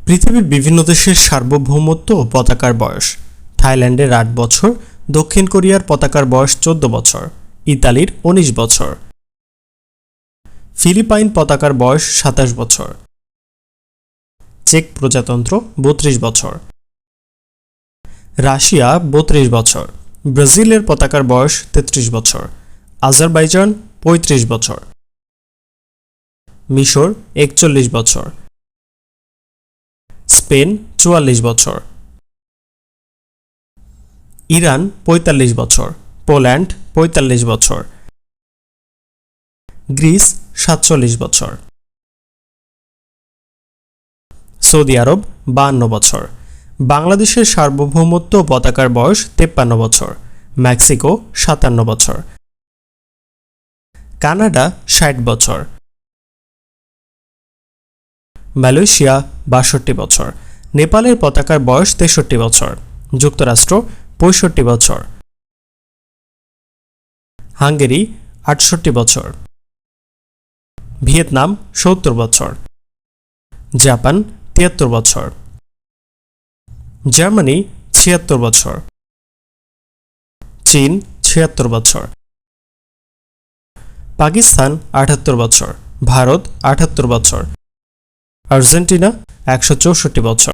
পৃথিবীর বিভিন্ন দেশের সার্বভৌমত্ব ও পতাকার বয়স। থাইল্যান্ডের ৮ বছর, দক্ষিণ কোরিয়ার পতাকার বয়স ১৪ বছর, ইতালির ১৯ বছর। ফিলিপাইন পতাকার বয়স ২৭ বছর। চেক প্রজাতন্ত্র ৩২ বছর। রাশিয়া ৩২ বছর। ব্রাজিলের পতাকার বয়স ৩৩ বছর। আজারবাইজান ৩৫ বছর। মিশর ৪১ বছর। স্পেন ৪৪ বছর। ইরান ৪৫ বছর। পোল্যান্ড ৪৫ বছর। গ্রিস ৪৭ বছর। সৌদি আরব ৫২ বছর। বাংলাদেশের সার্বভৌমত্ব ও পতাকার বয়স ৫৩ বছর। মেক্সিকো ৫৭ বছর। কানাডা ৬০ বছর। মালয়েশিয়া ৬২ বছর। নেপালের পতাকার বয়স ৬৩ বছর। যুক্তরাষ্ট্র ৬৫ বছর। হাঙ্গেরি ৬৮ বছর। ভিয়েতনাম ৭০ বছর। জাপান ৭৩ বছর। জার্মানি ৭৬ বছর। চীন ৭৬ বছর। পাকিস্তান ৭৮ বছর। ভারত ৭৮ বছর। আর্জেন্টিনা ১৬৪ বছর।